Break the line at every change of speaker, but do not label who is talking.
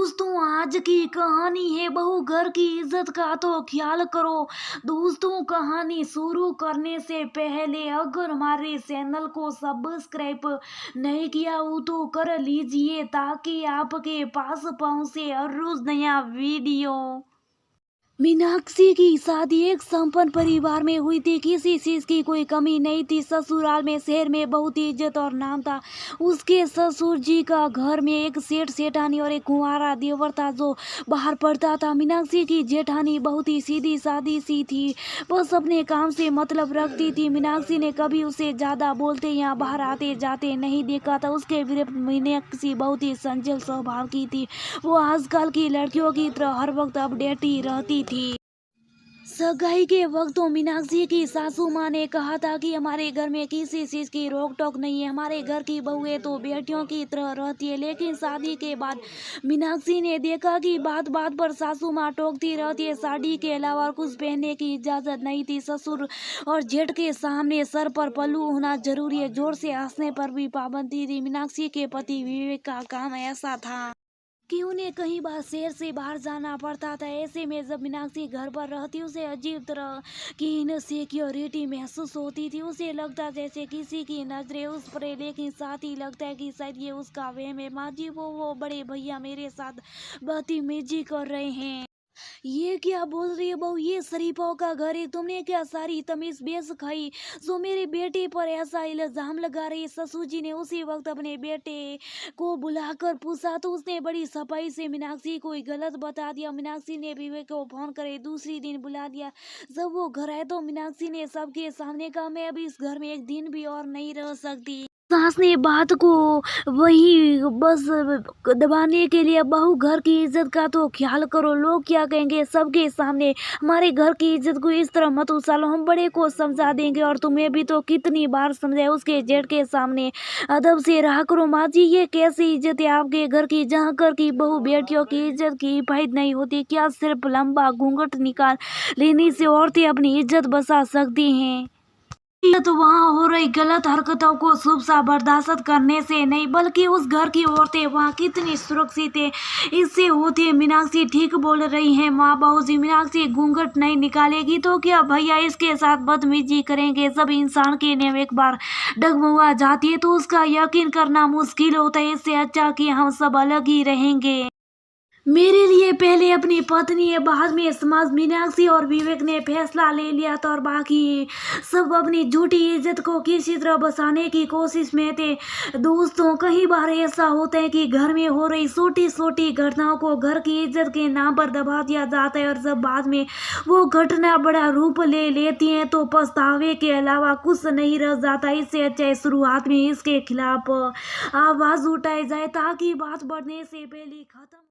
दोस्तों, आज की कहानी है बहू घर की इज्जत का तो ख्याल करो। दोस्तों, कहानी शुरू करने से पहले अगर हमारे चैनल को सब्सक्राइब नहीं किया हो तो कर लीजिए ताकि आपके पास पहुंचे हर रोज नया वीडियो। मीनाक्षी की शादी एक संपन्न परिवार में हुई थी। किसी चीज की कोई कमी नहीं थी। ससुराल में शहर में बहुत ही इज्जत और नाम था। उसके ससुर जी का घर में एक सेठ सेठानी और एक कुंवारा देवर था जो बाहर पड़ता था। मीनाक्षी की जेठानी बहुत ही सीधी सादी सी थी, बस अपने काम से मतलब रखती थी। मीनाक्षी ने कभी उसे ज्यादा बोलते या बाहर आते जाते नहीं देखा था। उसके विरुद्ध मीनाक्षी बहुत ही संजल स्वभाव की थी। वो आजकल की लड़कियों की तरह हर वक्त अपडेट ही रहती थी। सगाई के वक्त तो मीनाक्षी की सासू माँ ने कहा था कि हमारे घर में किसी चीज की रोक टोक नहीं है, हमारे घर की बहुएं तो बेटियों की तरह रहती है। लेकिन शादी के बाद मीनाक्षी ने देखा कि बात बात पर सासू माँ टोकती रहती है। साड़ी के अलावा कुछ पहनने की इजाजत नहीं थी। ससुर और जेठ के सामने सर पर पल्लू होना जरूरी है, जोर से हंसने पर भी पाबंदी थी। मीनाक्षी के पति विवेक का काम ऐसा था कि उन्हें कई बार शहर से बाहर जाना पड़ता था। ऐसे में जब मीनाक्षी घर पर रहती उसे अजीब तरह की इनसिक्योरिटी महसूस होती थी। उसे लगता जैसे किसी की नजरें उस पर है, लेकिन साथ ही लगता है कि शायद ये उसका वहम है। माँ जी, वो बड़े भैया मेरे साथ बदतमीजी कर रहे हैं। ये क्या बोल रही है बहू? ये शरीफों का घर है, तुमने क्या सारी तमीज बेच खाई जो मेरे बेटे पर ऐसा इल्जाम लगा रही है? ससुर जी ने उसी वक्त अपने बेटे को बुलाकर पूछा तो उसने बड़ी सफाई से मीनाक्षी को ही गलत बता दिया। मीनाक्षी ने विवेक को फोन करे दूसरी दिन बुला दिया। जब वो घर आए तो मीनाक्षी ने सबके सामने कहा, मैं अभी इस घर में एक दिन भी और नहीं रह सकती। सास ने बात को वही बस दबाने के लिए, बहू घर की इज्जत का तो ख्याल करो, लोग क्या कहेंगे सबके सामने, हमारे घर की इज्जत को इस तरह मत उछालो, हम बड़े को समझा देंगे। और तुम्हें भी तो कितनी बार समझाए, उसके जेठ के सामने अदब से रहा करो। माँ जी, ये कैसी इज्जत है आपके घर की, जहाँ घर की बहू बेटियों की इज्जत की हिफाजत नहीं होती? क्या सिर्फ लंबा घूंघट निकाल लेने से औरतें अपनी इज्जत बचा सकती हैं? तो वहाँ हो रही गलत हरकतों को शुभ सा बर्दाश्त करने से नहीं, बल्कि उस घर की औरतें वहाँ कितनी सुरक्षित है इससे होती है। मीनाक्षी ठीक बोल रही है माँ। बहू जी, मीनाक्षी घूंघट नहीं निकालेगी तो क्या भैया इसके साथ बदतमीजी करेंगे? जब इंसान की नींव एक बार डगमगा जाती है तो उसका यकीन करना मुश्किल होता है। इससे अच्छा कि हम सब अलग ही रहेंगे। मेरे लिए पहले अपनी पत्नी है, बाद में समाज। मीनाक्षी और विवेक ने फैसला ले लिया था और बाकी सब अपनी झूठी इज्जत को किसी तरह बचाने की कोशिश में थे। दोस्तों, कई बार ऐसा होता है कि घर में हो रही छोटी छोटी घटनाओं को घर की इज्जत के नाम पर दबा दिया जाता है, और जब बाद में वो घटना बड़ा रूप ले लेती है तो पछतावे के अलावा कुछ नहीं रह जाता। इससे अच्छा है शुरुआत में इसके खिलाफ आवाज उठाई जाए ताकि बात बढ़ने से पहले खत्म